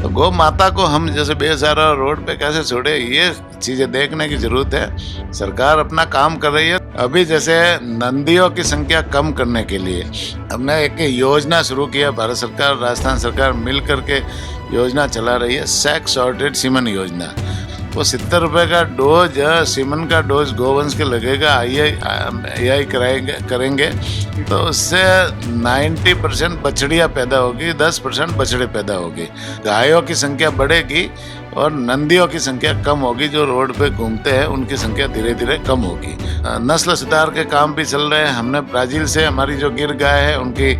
तो गौ माता को हम जैसे बेसहारा रोड पे कैसे छोड़े, ये चीजें देखने की जरूरत है। सरकार अपना काम कर रही है। अभी जैसे नंदियों की संख्या कम करने के लिए हमने एक योजना शुरू किया। भारत सरकार, राजस्थान सरकार मिल करके योजना चला रही है, सेक्स सॉर्टेड सीमन योजना। वो 70 रुपए का डोज सीमन का डोज गोवंश के लगेगा। आई करेंगे तो उससे 90% बछड़ियाँ पैदा होगी, 10% बछड़े पैदा होगी। गायों की संख्या बढ़ेगी और नंदियों की संख्या कम होगी। जो रोड पे घूमते हैं उनकी संख्या धीरे धीरे कम होगी। नस्ल सुधार के काम भी चल रहे हैं। हमने ब्राजील से हमारी जो गिर गाय है उनकी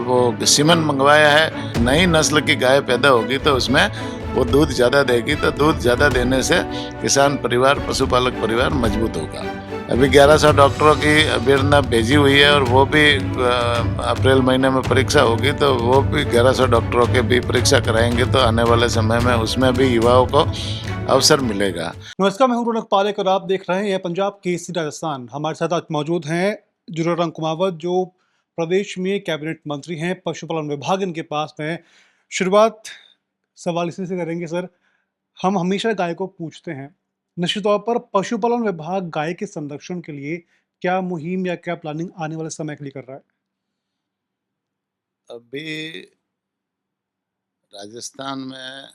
वो सीमन मंगवाया है। नई नस्ल की गाय पैदा होगी तो उसमें वो दूध ज़्यादा देगी। तो दूध ज़्यादा देने से किसान परिवार, पशुपालक परिवार मजबूत होगा। अभी 1100 डॉक्टरों की अभ्यर्थना भेजी हुई है और वो भी अप्रैल महीने में परीक्षा होगी। तो वो भी 1100 डॉक्टरों के भी परीक्षा कराएंगे। तो आने वाले समय में उसमें भी युवाओं को अवसर मिलेगा। नमस्कार, मैं हूं रौनक पालेक और आप देख रहे हैं पंजाब केसरी राजस्थान। हमारे साथ आज मौजूद हैं जुरारंग कुमावत, जो प्रदेश में कैबिनेट मंत्री हैं, पशुपालन विभाग इनके पास में। शुरुआत सवाल इसी से करेंगे सर। हम हमेशा गाय को पूछते हैं, निश्चित तौर पर पशुपालन विभाग गाय के संरक्षण के लिए क्या मुहिम या क्या प्लानिंग आने वाले समय के लिए कर रहा है? अभी राजस्थान में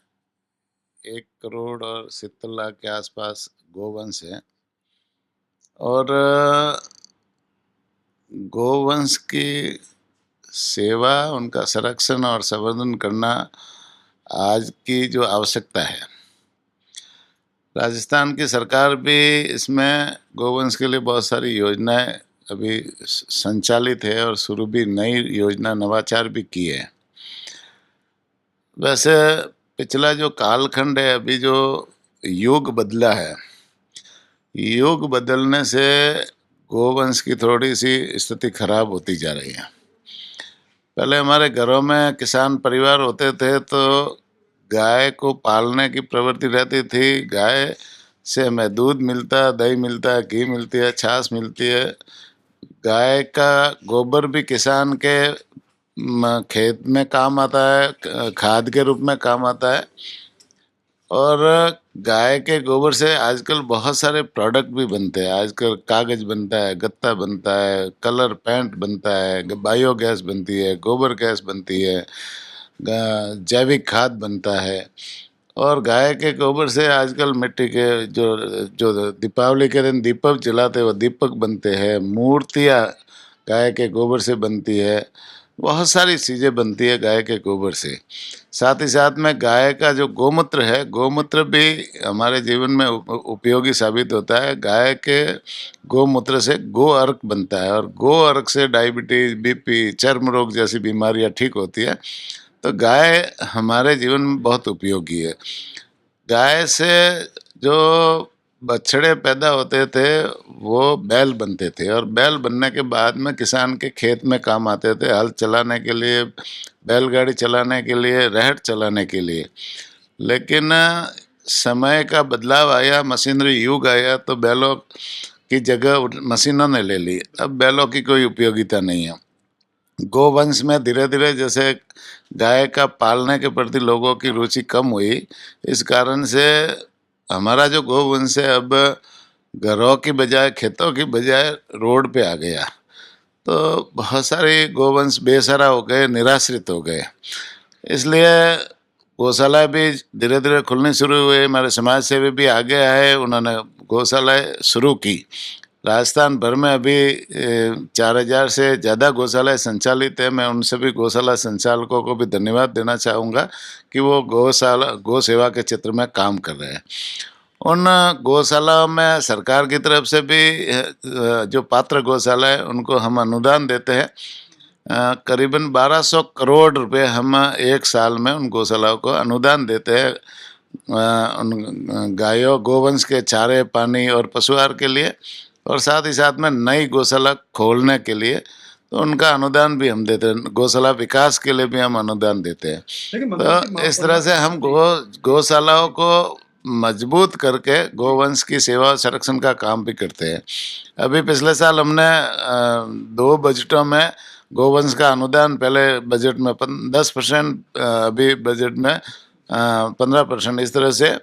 1 करोड़ और 70 लाख के आसपास गोवंश है और गोवंश की सेवा, उनका संरक्षण और संवर्धन करना आज की जो आवश्यकता है। राजस्थान की सरकार भी इसमें गोवंश के लिए बहुत सारी योजनाएं अभी संचालित है और शुरू भी नई योजना नवाचार भी की है। वैसे पिछला जो कालखंड है, अभी जो युग बदला है, युग बदलने से गोवंश की थोड़ी सी स्थिति खराब होती जा रही है। पहले हमारे घरों में किसान परिवार होते थे तो गाय को पालने की प्रवृत्ति रहती थी। गाय से हमें दूध मिलता, दही मिलता है, घी मिलती है, छाछ मिलती है। गाय का गोबर भी किसान के खेत में काम आता है, खाद के रूप में काम आता है। और गाय के गोबर से आजकल बहुत सारे प्रोडक्ट भी बनते हैं। आजकल कागज बनता है, गत्ता बनता है, कलर पेंट बनता है, बायोगैस बनती है, गोबर गैस बनती है, जैविक खाद बनता है। और गाय के गोबर से आजकल मिट्टी के जो जो दीपावली के दिन दीपक जलाते हैं वो दीपक बनते हैं। मूर्तियाँ गाय के गोबर से बनती है। बहुत सारी चीज़ें बनती है गाय के गोबर से। साथ ही साथ में गाय का जो गोमूत्र है, गोमूत्र भी हमारे जीवन में उपयोगी साबित होता है। गाय के गोमूत्र से गो अर्क बनता है और गो अर्क से डायबिटीज, बीपी, चर्म रोग जैसी बीमारियां ठीक होती है। तो गाय हमारे जीवन में बहुत उपयोगी है। गाय से जो बछड़े पैदा होते थे वो बैल बनते थे और बैल बनने के बाद में किसान के खेत में काम आते थे, हल चलाने के लिए, बैलगाड़ी चलाने के लिए, रहट चलाने के लिए। लेकिन समय का बदलाव आया, मशीनरी युग आया तो बैलों की जगह मशीनों ने ले ली। अब बैलों की कोई उपयोगिता नहीं है। गोवंश में धीरे धीरे जैसे गाय का पालने के प्रति लोगों की रुचि कम हुई, इस कारण से हमारा जो गोवंश है अब घरों की बजाय, खेतों की बजाय रोड पे आ गया। तो बहुत सारे गोवंश बेसहारा हो गए, निराश्रित हो गए। इसलिए गौशालाएं भी धीरे धीरे खुलनी शुरू हुई। हमारे समाज सेवी भी आगे आए, उन्होंने गौशालाएं शुरू की। राजस्थान भर में अभी 4000 से ज़्यादा गौशालाएं संचालित है। मैं उन सभी गौशाला संचालकों को भी धन्यवाद देना चाहूँगा कि वो गौ सेवा के क्षेत्र में काम कर रहे हैं। उन गौशालाओं में सरकार की तरफ से भी जो पात्र गौशाला है उनको हम अनुदान देते हैं। करीबन 1200 करोड़ रुपए हम एक साल में उन गौशालाओं को अनुदान देते हैं, उन गायों गोवंश के चारे, पानी और पशु आहार के लिए, और साथ ही साथ में नई गौशाला खोलने के लिए तो उनका अनुदान भी हम देते हैं। गौशाला विकास के लिए भी हम अनुदान देते हैं। तो इस तरह से हम गौशालाओं को मजबूत करके गोवंश की सेवा और संरक्षण का काम भी करते हैं। अभी पिछले साल हमने 2 बजटों में गोवंश का अनुदान पहले बजट में 10%, अभी बजट में 15%, इस तरह से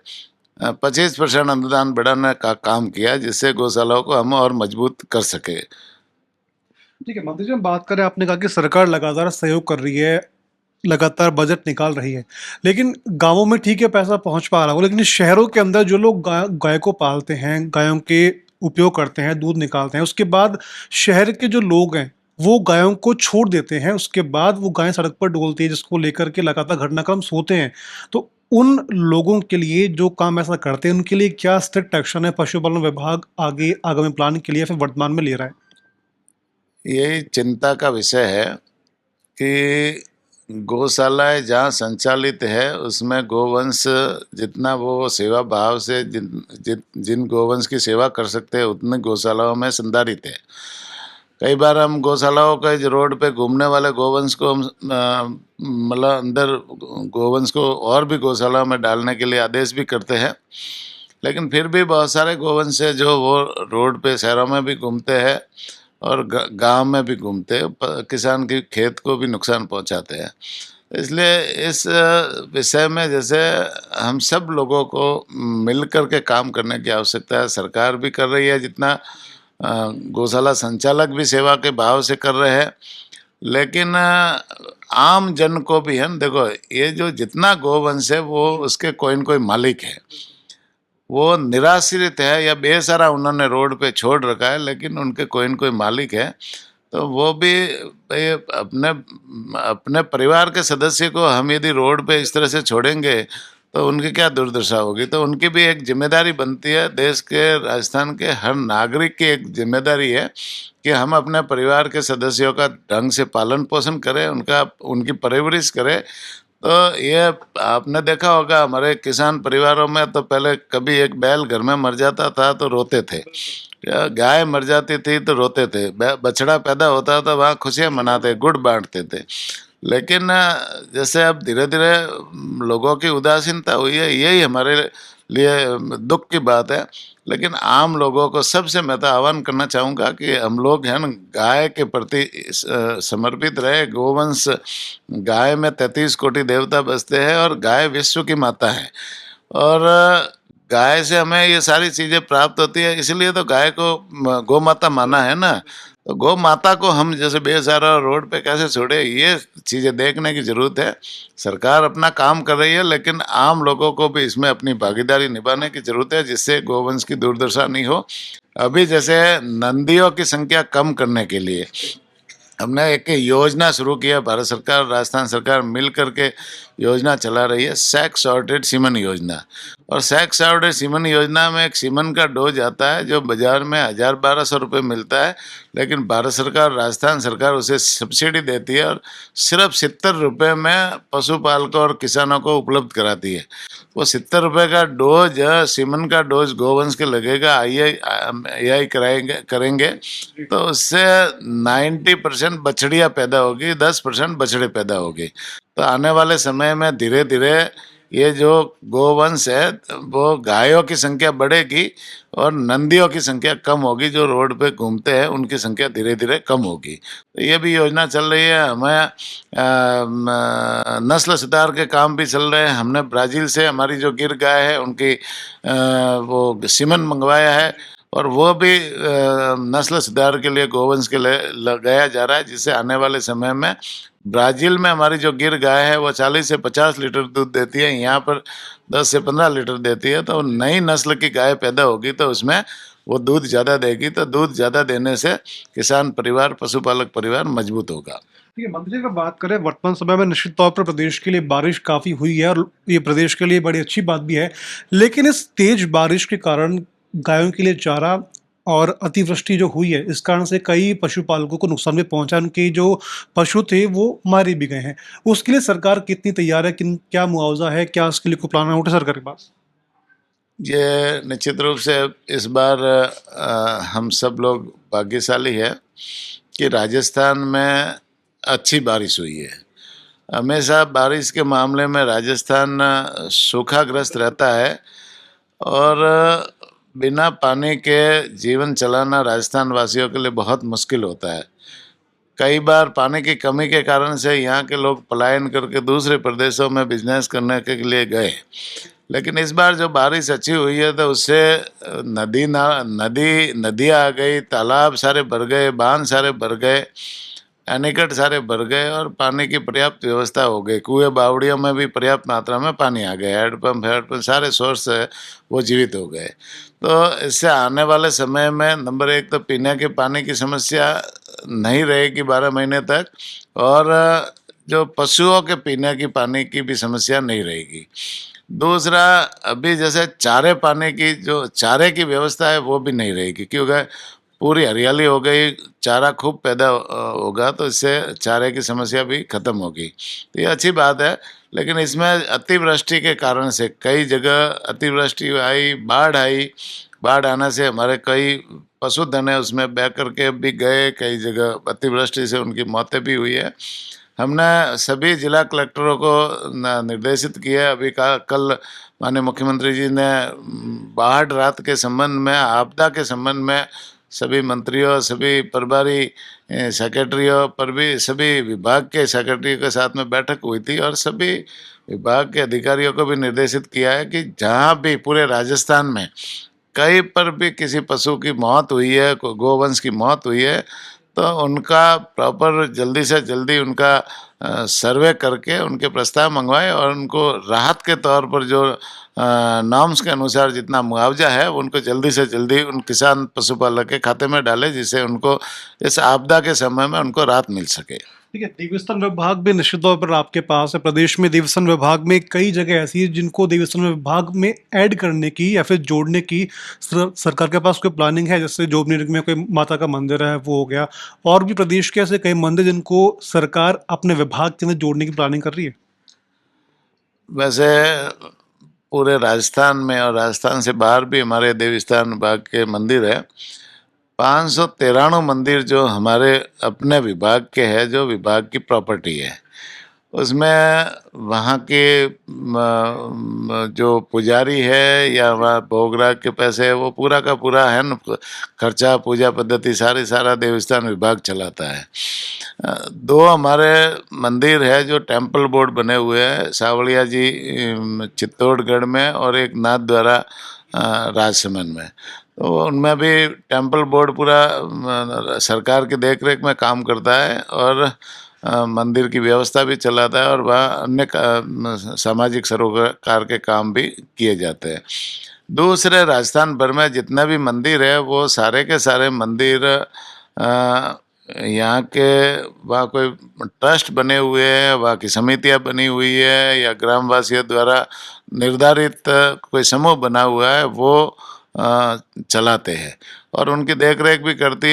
25% अनुदान बढ़ाने का काम किया, जिससे गौशालाओं को हम और मजबूत कर सके। ठीक है, मंत्री जी, हम बात करें, आपने कहा कि सरकार लगातार सहयोग कर रही है, लगातार बजट निकाल रही है, लेकिन गाँवों में ठीक है पैसा पहुँच पा रहा हो, लेकिन शहरों के अंदर जो लोग गाय को पालते हैं, गायों के उपयोग करते हैं, दूध निकालते हैं, उसके बाद शहर के जो लोग हैं, वो गायों को छोड़ देते हैं, उसके बाद वो गायें सड़क पर डोलती है, जिसको लेकर के लगातार घटनाक्रम होते हैं। तो उन लोगों के लिए जो काम ऐसा करते हैं, उनके लिए क्या स्ट्रिक्ट एक्शन है पशुपालन विभाग आगे आगामी प्लान के लिए या फिर वर्तमान में ले रहा है? यही चिंता का विषय है कि गौशालाएं जहाँ संचालित है उसमें गोवंश जितना वो सेवा भाव से जिन गोवंश की सेवा कर सकते हैं उतने गौशालाओं में संधारित है। कई बार हम गौशालाओं के जो रोड पे घूमने वाले गोवंश को हम मतलब अंदर गोवंश को और भी गौशालाओं में डालने के लिए आदेश भी करते हैं, लेकिन फिर भी बहुत सारे गोवंश है जो वो रोड पे शहरों में भी घूमते हैं और गांव में भी घूमते हैं, किसान के खेत को भी नुकसान पहुंचाते हैं। इसलिए इस विषय में जैसे हम सब लोगों को मिल कर के काम करने की आवश्यकता है। सरकार भी कर रही है जितना, गौशाला संचालक भी सेवा के भाव से कर रहे हैं, लेकिन आम जन को भी है न, देखो ये जो जितना गोवंश है वो उसके कोई न कोई मालिक है, वो निराश्रित है या बेसहारा उन्होंने रोड पे छोड़ रखा है, लेकिन उनके कोई न कोई मालिक है। तो वो भी अपने अपने परिवार के सदस्य को हम यदि रोड पे इस तरह से छोड़ेंगे तो उनकी क्या दुर्दशा होगी। तो उनकी भी एक जिम्मेदारी बनती है, देश के, राजस्थान के हर नागरिक की एक जिम्मेदारी है कि हम अपने परिवार के सदस्यों का ढंग से पालन पोषण करें, उनकी परवरिश करें। तो ये आपने देखा होगा हमारे किसान परिवारों में तो पहले कभी एक बैल घर में मर जाता था तो रोते थे, या गाय मर जाती थी तो रोते थे, बछड़ा पैदा होता था वहाँ खुशियाँ मनाते, गुड़ बांटते थे। लेकिन जैसे अब धीरे धीरे लोगों की उदासीनता हुई है, यही हमारे लिए दुख की बात है। लेकिन आम लोगों को सबसे मैं तो आह्वान करना चाहूँगा कि हम लोग हैं न गाय के प्रति समर्पित रहे। गोवंश, गाय में 33 कोटि देवता बसते हैं और गाय विश्व की माता है, और गाय से हमें ये सारी चीज़ें प्राप्त होती है, इसलिए तो गाय को गौ माता माना है ना। तो गौ माता को हम जैसे बेसहारा रोड पे कैसे छोड़े, ये चीज़ें देखने की ज़रूरत है। सरकार अपना काम कर रही है, लेकिन आम लोगों को भी इसमें अपनी भागीदारी निभाने की ज़रूरत है, जिससे गोवंश की दुर्दशा नहीं हो। अभी जैसे नंदियों की संख्या कम करने के लिए हमने एक योजना शुरू किया, भारत सरकार राजस्थान सरकार मिल करके योजना चला रही है, सेक्स सॉर्टेड सीमन योजना। और सेक्स सॉर्टेड सीमन योजना में एक सीमन का डोज आता है जो बाजार में 1000-1200 रुपये मिलता है, लेकिन भारत सरकार, राजस्थान सरकार उसे सब्सिडी देती है और सिर्फ 70 रुपये में पशुपालकों और किसानों को उपलब्ध कराती है। वो 70 रुपये का डोज, सीमन का डोज गोवंश के लगेगा, आई करेंगे तो उससे 90% बछड़ियाँ पैदा होगी, 10% बछड़े पैदा होगी। तो आने वाले समय में धीरे धीरे ये जो गोवंश है वो गायों की संख्या बढ़ेगी और नंदियों की संख्या कम होगी, जो रोड पे घूमते हैं उनकी संख्या धीरे धीरे कम होगी। तो ये भी योजना चल रही है। हमें नस्ल सुधार के काम भी चल रहे हैं। हमने ब्राज़ील से हमारी जो गिर गाय है उनकी वो सीमन मंगवाया है, और वो भी नस्ल सुधार के लिए गोवंश के लिए लगाया जा रहा है, जिससे आने वाले समय में ब्राज़ील में हमारी जो गिर गाय है वो 40 से 50 लीटर दूध देती है, यहाँ पर 10 से 15 लीटर देती है। तो नई नस्ल की गाय पैदा होगी तो उसमें वो दूध ज़्यादा देगी, तो दूध ज़्यादा देने से किसान परिवार, पशुपालक परिवार मजबूत होगा। ठीक है, मंत्री जी, अगर बात करें वर्तमान समय में, निश्चित तौर पर प्रदेश के लिए बारिश काफ़ी हुई है और ये प्रदेश के लिए बड़ी अच्छी बात भी है। लेकिन इस तेज बारिश के कारण गायों के लिए चारा और अतिवृष्टि जो हुई है, इस कारण से कई पशुपालकों को नुकसान भी पहुंचा। उनके जो पशु थे वो मारे भी गए हैं। उसके लिए सरकार कितनी तैयार है? क्या मुआवजा है? क्या उसके लिए कोई प्लान है उठे सरकार के पास? ये निश्चित रूप से इस बार हम सब लोग भाग्यशाली है कि राजस्थान में अच्छी बारिश हुई है। हमेशा बारिश के मामले में राजस्थान सूखाग्रस्त रहता है, और बिना पानी के जीवन चलाना राजस्थान वासियों के लिए बहुत मुश्किल होता है। कई बार पानी की कमी के कारण से यहाँ के लोग पलायन करके दूसरे प्रदेशों में बिजनेस करने के लिए गए। लेकिन इस बार जो बारिश अच्छी हुई है तो उससे नदियाँ आ गई, तालाब सारे भर गए, बांध सारे भर गए, एनीकट सारे भर गए और पानी की पर्याप्त व्यवस्था हो गई। कुएं बावड़ियों में भी पर्याप्त मात्रा में पानी आ गया। हेडपम्प सारे सोर्स है वो जीवित हो गए। तो इससे आने वाले समय में नंबर एक तो पीने के पानी की समस्या नहीं रहेगी 12 महीने तक, और जो पशुओं के पीने की पानी की भी समस्या नहीं रहेगी। दूसरा, अभी जैसे चारे पाने की जो चारे की व्यवस्था है वो भी नहीं रहेगी, क्योंकि पूरी हरियाली हो गई, चारा खूब पैदा होगा, तो इससे चारे की समस्या भी खत्म होगी। तो ये अच्छी बात है। लेकिन इसमें अतिवृष्टि के कारण से कई जगह अतिवृष्टि आई, बाढ़ आई। बाढ़ आने से हमारे कई पशुधन है उसमें बह करके भी गए, कई जगह अतिवृष्टि से उनकी मौतें भी हुई है। हमने सभी जिला कलेक्टरों को निर्देशित किया है। अभी कल माननीय मुख्यमंत्री जी ने बाढ़ राहत के संबंध में, आपदा के संबंध में सभी मंत्रियों, सभी प्रभारी सेक्रेटरियों पर भी, सभी विभाग के सेक्रेटरी के साथ में बैठक हुई थी और सभी विभाग के अधिकारियों को भी निर्देशित किया है कि जहाँ भी पूरे राजस्थान में कहीं पर भी किसी पशु की मौत हुई है, गोवंश की मौत हुई है, तो उनका प्रॉपर जल्दी से जल्दी उनका सर्वे करके उनके प्रस्ताव मंगवाए और उनको राहत के तौर पर जो नॉर्म्स के अनुसार जितना मुआवजा है उनको जल्दी से जल्दी उन किसान पशुपालक के खाते में डाले, जिससे उनको इस आपदा के समय में उनको राहत मिल सके। ठीक है, देवस्थान विभाग भी निश्चित तौर पर आपके पास है। प्रदेश में देवस्थान विभाग में कई जगह ऐसी है जिनको देवस्थान विभाग में ऐड करने की या फिर जोड़ने की सरकार के पास कोई प्लानिंग है। जैसे जोबनेर में कोई माता का मंदिर है, वो हो गया, और भी प्रदेश के ऐसे कई मंदिर जिनको सरकार अपने विभाग के अंदर जोड़ने की प्लानिंग कर रही है। वैसे पूरे राजस्थान में और राजस्थान से बाहर भी हमारे देवस्थान विभाग के मंदिर है। 593 मंदिर जो हमारे अपने विभाग के हैं, जो विभाग की प्रॉपर्टी है, उसमें वहाँ के जो पुजारी है या वहाँ भोग राग के पैसे है वो पूरा का पूरा है न, खर्चा पूजा पद्धति सारा देवस्थान विभाग चलाता है। दो हमारे मंदिर है जो टेम्पल बोर्ड बने हुए हैं, सावलिया जी चित्तौड़गढ़ में और एक नाथ द्वारा राजसमंद में। तो उनमें भी टेम्पल बोर्ड पूरा सरकार की देखरेख में काम करता है और मंदिर की व्यवस्था भी चलाता है और वहाँ अन्य सामाजिक सरोकार के काम भी किए जाते हैं। दूसरे राजस्थान भर में जितने भी मंदिर है वो सारे के सारे मंदिर यहाँ के, वहाँ कोई ट्रस्ट बने हुए हैं, वहाँ की समितियाँ बनी हुई है या ग्रामवासियों द्वारा निर्धारित कोई समूह बना हुआ है, वो चलाते हैं और उनकी देखरेख भी करते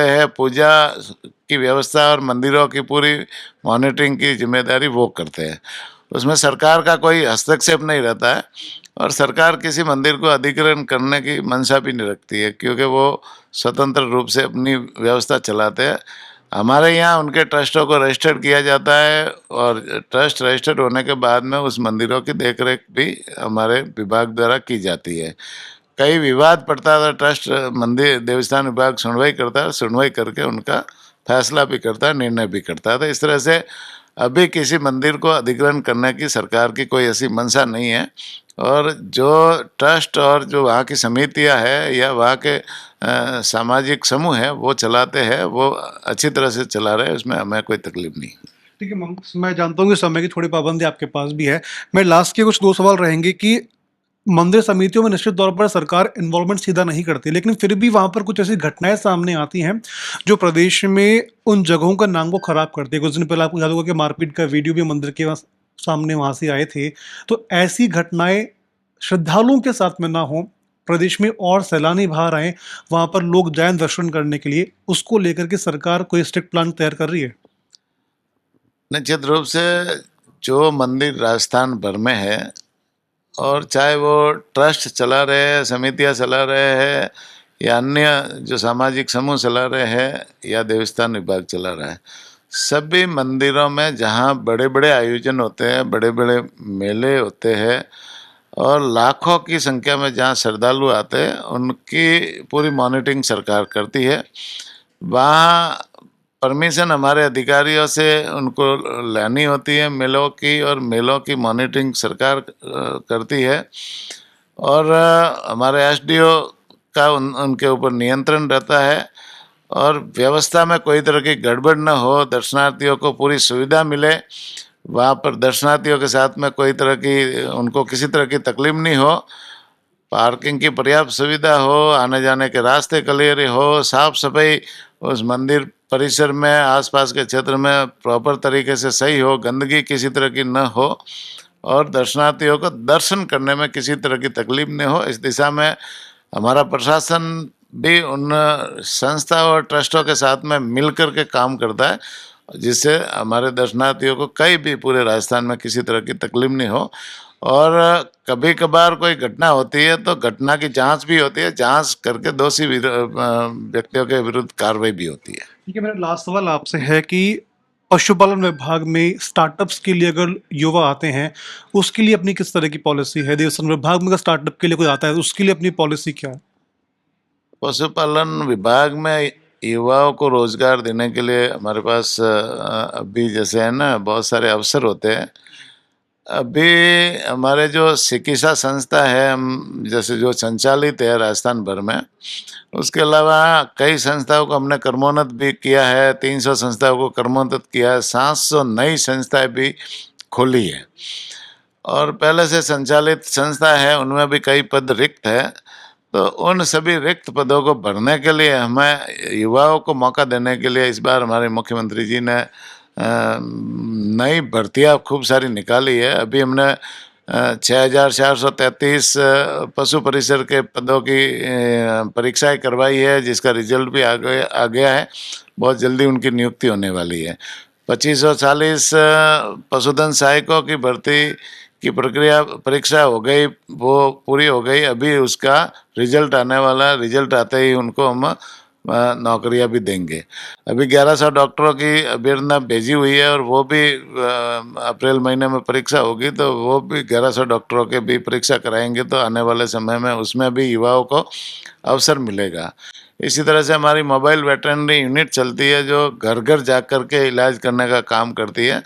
हैं। पूजा की व्यवस्था और मंदिरों की पूरी मॉनिटरिंग की जिम्मेदारी वो करते हैं। उसमें सरकार का कोई हस्तक्षेप नहीं रहता है और सरकार किसी मंदिर को अधिग्रहण करने की मंशा भी नहीं रखती है, क्योंकि वो स्वतंत्र रूप से अपनी व्यवस्था चलाते हैं। हमारे यहाँ उनके ट्रस्टों को रजिस्टर्ड किया जाता है और ट्रस्ट रजिस्टर्ड होने के बाद में उस मंदिरों की देखरेख भी हमारे विभाग द्वारा की जाती है। कई विवाद पड़ता था, ट्रस्ट मंदिर देवस्थान विभाग सुनवाई करता है, सुनवाई करके उनका फैसला भी करता है, निर्णय भी करता है। तो इस तरह से अभी किसी मंदिर को अधिग्रहण करने की सरकार की कोई ऐसी मंशा नहीं है और जो ट्रस्ट और जो वहाँ की समितियाँ है या वहाँ के सामाजिक समूह है वो चलाते हैं, वो अच्छी तरह से चला रहे हैं, उसमें हमें कोई तकलीफ नहीं। ठीक है, मैं जानता हूँ कि समय की थोड़ी पाबंदी आपके पास भी है। मैं लास्ट के कुछ 2 सवाल रहेंगे कि मंदिर समितियों में निश्चित तौर पर सरकार इन्वॉल्वमेंट सीधा नहीं करती, लेकिन फिर भी वहाँ पर कुछ ऐसी घटनाएँ सामने आती हैं, जो प्रदेश में उन जगहों का नाम को खराब करती है। कुछ दिन पहले आपको याद होगा कि मारपीट का वीडियो भी मंदिर के सामने वहाँ से आए थे। तो ऐसी घटनाएँ श्रद्धालुओं के साथ में ना हो, प्रदेश में और सैलानी बाहर आएँ, वहाँ पर लोग जाएँ दर्शन करने के लिए, उसको लेकर के सरकार कोई स्ट्रिक्ट प्लान तैयार कर रही है? निश्चित रूप से जो मंदिर राजस्थान भर में है और चाहे वो ट्रस्ट चला रहे हैं, समितियाँ चला रहे हैं या अन्य जो सामाजिक समूह चला रहे हैं या देवस्थान विभाग चला रहा है, सभी मंदिरों में जहाँ बड़े बड़े आयोजन होते हैं, बड़े बड़े मेले होते हैं और लाखों की संख्या में जहाँ श्रद्धालु आते हैं, उनकी पूरी मॉनिटरिंग सरकार करती है। वहाँ परमिशन हमारे अधिकारियों से उनको लेनी होती है मेलों की, और मेलों की मॉनिटरिंग सरकार करती है। और हमारे एसडीओ का उनके ऊपर नियंत्रण रहता है, और व्यवस्था में कोई तरह की गड़बड़ न हो, दर्शनार्थियों को पूरी सुविधा मिले, वहाँ पर दर्शनार्थियों के साथ में कोई तरह की उनको किसी तरह की तकलीफ नहीं हो, पार्किंग की पर्याप्त सुविधा हो, आने जाने के रास्ते क्लियर हो, साफ सफाई उस मंदिर परिसर में आसपास के क्षेत्र में प्रॉपर तरीके से सही हो, गंदगी किसी तरह की न हो, और दर्शनार्थियों को दर्शन करने में किसी तरह की तकलीफ न हो। इस दिशा में हमारा प्रशासन भी उन संस्था और ट्रस्टों के साथ में मिलकर के काम करता है, जिससे हमारे दर्शनार्थियों को कहीं भी पूरे राजस्थान में किसी तरह की तकलीफ नहीं हो। और कभी कभार कोई घटना होती है तो घटना की जांच भी होती है, जांच करके दोषी व्यक्तियों के विरुद्ध कार्रवाई भी होती है। ठीक है, मेरा लास्ट सवाल आपसे है कि पशुपालन विभाग में स्टार्टअप्स के लिए अगर युवा आते हैं, उसके लिए अपनी किस तरह की पॉलिसी है? देवस्थान विभाग में अगर स्टार्टअप के लिए कोई आता है, तो उसके लिए अपनी पॉलिसी क्या है? पशुपालन विभाग में युवाओं को रोजगार देने के लिए हमारे पास अभी जैसे है ना, बहुत सारे अवसर होते हैं। अभी हमारे जो चिकित्सा संस्था है, हम जैसे जो संचालित है राजस्थान भर में, उसके अलावा कई संस्थाओं को हमने कर्मोन्नत भी किया है, 300 संस्थाओं को कर्मोन्नत किया है, 700 नई संस्थाएं भी खोली है। और पहले से संचालित संस्था है उनमें भी कई पद रिक्त है। तो उन सभी रिक्त पदों को भरने के लिए हमें युवाओं को मौका देने के लिए इस बार हमारे मुख्यमंत्री जी ने नई भर्तियां खूब सारी निकाली है। अभी हमने 6,433 पशु परिसर के पदों की परीक्षाएं करवाई है, जिसका रिजल्ट भी आ गया है। बहुत जल्दी उनकी नियुक्ति होने वाली है। 2540 पशुधन सहायकों की भर्ती की प्रक्रिया परीक्षा हो गई, वो पूरी हो गई। अभी उसका रिजल्ट आने वाला है, रिजल्ट आते ही उनको हम नौकरियां भी देंगे। अभी 1100 डॉक्टरों की अभ्यर्थना भेजी हुई है, और वो भी अप्रैल महीने में परीक्षा होगी, तो वो भी 1100 डॉक्टरों के भी परीक्षा कराएंगे, तो आने वाले समय में उसमें भी युवाओं को अवसर मिलेगा। इसी तरह से हमारी मोबाइल वेटरनरी यूनिट चलती है, जो घर घर जा कर के इलाज करने का काम करती है,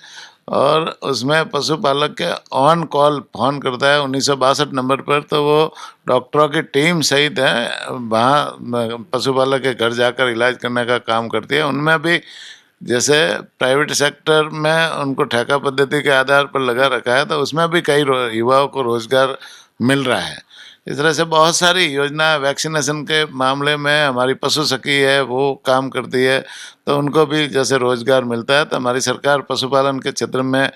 और उसमें पशुपालक के ऑन कॉल फ़ोन करता है 1962 नंबर पर, तो वो डॉक्टरों की टीम सहित है वहाँ पशुपालक के घर जाकर इलाज करने का काम करती है। उनमें भी जैसे प्राइवेट सेक्टर में उनको ठेका पद्धति के आधार पर लगा रखा है, तो उसमें भी कई युवाओं को रोजगार मिल रहा है। इस तरह से बहुत सारी योजना, वैक्सीनेशन के मामले में हमारी पशु सखी है वो काम करती है, तो उनको भी जैसे रोजगार मिलता है। तो हमारी सरकार पशुपालन के क्षेत्र में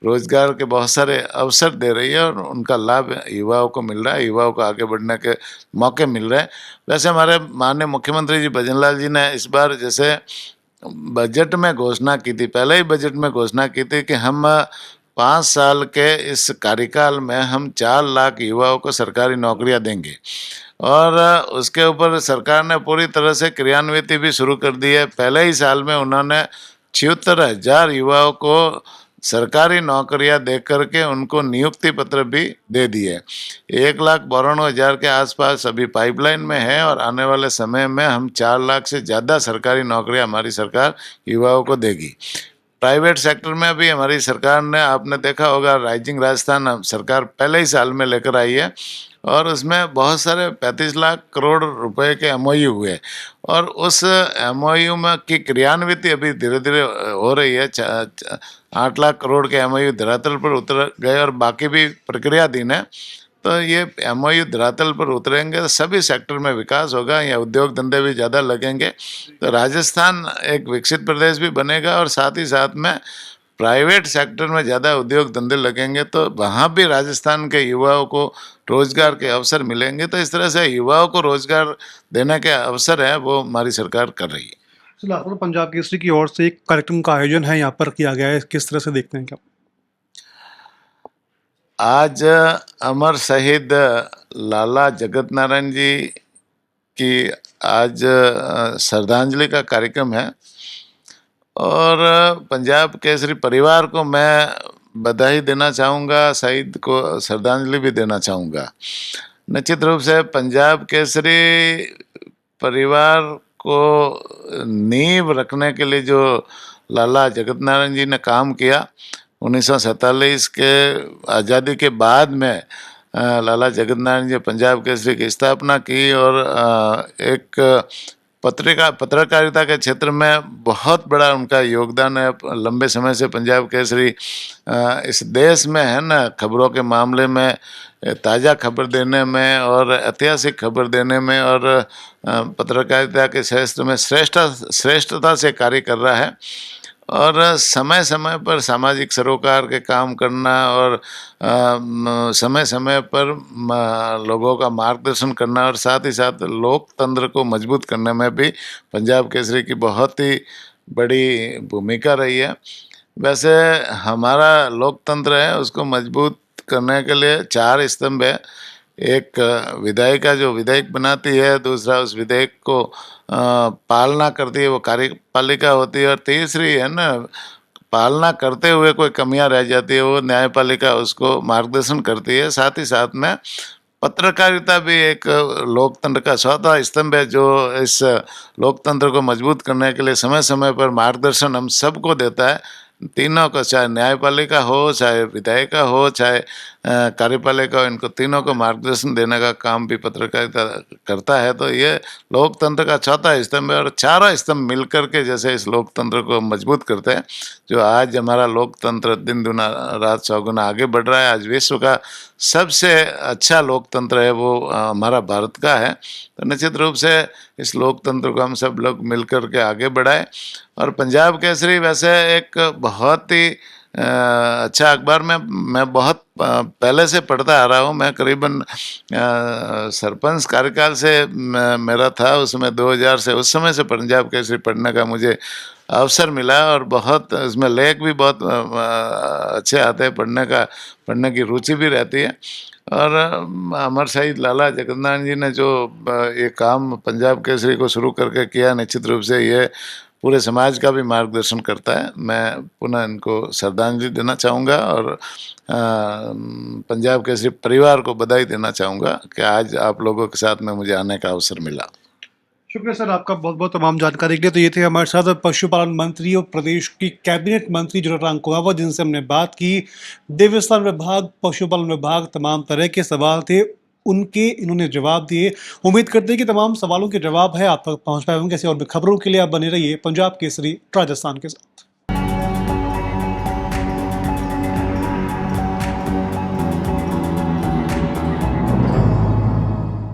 रोजगार के बहुत सारे अवसर दे रही है, और उनका लाभ युवाओं को मिल रहा है, युवाओं को आगे बढ़ने के मौके मिल रहे हैं। वैसे हमारे माननीय मुख्यमंत्री जी भजनलाल जी ने इस बार जैसे बजट में घोषणा की थी, पहले ही बजट में घोषणा की थी कि हम 5 साल के इस कार्यकाल में हम 4 लाख युवाओं को सरकारी नौकरियां देंगे, और उसके ऊपर सरकार ने पूरी तरह से क्रियान्वित भी शुरू कर दी है। पहले ही साल में उन्होंने 76,000 युवाओं को सरकारी नौकरियां दे करके उनको नियुक्ति पत्र भी दे दिए। 1,92,000 के आसपास अभी पाइपलाइन में है, और आने वाले समय में हम 4 लाख से ज़्यादा सरकारी नौकरियां हमारी सरकार युवाओं को देगी। प्राइवेट सेक्टर में भी हमारी सरकार ने, आपने देखा होगा, राइजिंग राजस्थान सरकार पहले ही साल में लेकर आई है, और उसमें बहुत सारे 35 लाख करोड़ रुपए के एमओयू हुए, और उस एमओयू में की क्रियान्विति अभी धीरे धीरे हो रही है। 8 लाख करोड़ के एमओयू धरातल पर उतर गए, और बाकी भी प्रक्रियाधीन है। तो ये एमओयू धरातल पर उतरेंगे तो सभी सेक्टर में विकास होगा, या उद्योग धंधे भी ज़्यादा लगेंगे, तो राजस्थान एक विकसित प्रदेश भी बनेगा, और साथ ही साथ में प्राइवेट सेक्टर में ज़्यादा उद्योग धंधे लगेंगे, तो वहाँ भी राजस्थान के युवाओं को रोजगार के अवसर मिलेंगे। तो इस तरह से युवाओं को रोजगार देने के अवसर है वो हमारी सरकार कर रही है। फिलहाल पंजाब केसरी की ओर से एक कार्यक्रम का आयोजन है यहाँ पर किया गया है, किस तरह से देखते हैं क्या? आज अमर शहीद लाला जगत नारायण जी की आज श्रद्धांजलि का कार्यक्रम है, और पंजाब केसरी परिवार को मैं बधाई देना चाहूँगा, शहीद को श्रद्धांजलि भी देना चाहूँगा। निश्चित रूप से पंजाब केसरी परिवार को नींव रखने के लिए जो लाला जगत नारायण जी ने काम किया, 1947 के आज़ादी के बाद में लाला जगत नारायण जी पंजाब केसरी की स्थापना की और एक पत्रकारिता के क्षेत्र में बहुत बड़ा उनका योगदान है। लंबे समय से पंजाब केसरी इस देश में है ना, खबरों के मामले में, ताज़ा खबर देने में और ऐतिहासिक खबर देने में और पत्रकारिता के क्षेत्र में श्रेष्ठता से कार्य कर रहा है। और समय समय पर सामाजिक सरोकार के काम करना और समय समय पर लोगों का मार्गदर्शन करना और साथ ही साथ लोकतंत्र को मजबूत करने में भी पंजाब केसरी की बहुत ही बड़ी भूमिका रही है। वैसे हमारा लोकतंत्र है, उसको मजबूत करने के लिए 4 स्तंभ है। एक विधायिका जो विधेयक बनाती है, दूसरा उस विधेयक को पालना करती है, वो कार्यपालिका होती है, और तीसरी है ना, पालना करते हुए कोई कमियां रह जाती है, वो न्यायपालिका उसको मार्गदर्शन करती है। साथ ही साथ में पत्रकारिता भी एक लोकतंत्र का चौथा स्तंभ है, जो इस लोकतंत्र को मजबूत करने के लिए समय समय पर मार्गदर्शन हम सबको देता है। तीनों को, चाहे न्यायपालिका हो, चाहे विधायिका हो, चाहे कार्यपालिका हो, इनको तीनों को मार्गदर्शन देने का काम भी पत्रकारिता करता है। तो ये लोकतंत्र का चौथा स्तंभ है और चारों स्तंभ मिलकर के जैसे इस लोकतंत्र को मजबूत करते हैं। जो आज हमारा लोकतंत्र दिन दुना रात चौगुना आगे बढ़ रहा है, आज विश्व का सबसे अच्छा लोकतंत्र है वो हमारा भारत का है। तो निश्चित रूप से इस लोकतंत्र को हम सब लोग मिलकर के आगे बढ़ाएं। और पंजाब केसरी वैसे एक बहुत ही अच्छा अखबार में मैं बहुत पहले से पढ़ता आ रहा हूँ। मैं करीबन सरपंच कार्यकाल से मेरा था, उसमें 2000 से उस समय से पंजाब केसरी पढ़ने का मुझे अवसर मिला और बहुत इसमें लेख भी बहुत अच्छे आते हैं, पढ़ने की रुचि भी रहती है। और अमर शहीद लाला जगत नारायण जी ने जो ये काम पंजाब केसरी को शुरू करके किया, निश्चित रूप से ये पूरे समाज का भी मार्गदर्शन करता है। मैं पुनः इनको श्रद्धांजलि देना चाहूँगा और पंजाब केसरी परिवार को बधाई देना चाहूँगा कि आज आप लोगों के साथ में मुझे आने का अवसर मिला। शुक्रिया सर आपका बहुत बहुत तमाम जानकारी के लिए। तो ये थे हमारे साथ पशुपालन मंत्री और प्रदेश की कैबिनेट मंत्री जुराराम कुमावत, जिनसे हमने बात की। देवस्थान विभाग, पशुपालन विभाग, तमाम तरह के सवाल थे, उनके इन्होंने जवाब दिए। उम्मीद करते हैं कि तमाम सवालों के जवाब है आप तक पहुंच पाए होंगे। ऐसी और भी खबरों के लिए आप बने रहिए पंजाब केसरी राजस्थान के साथ।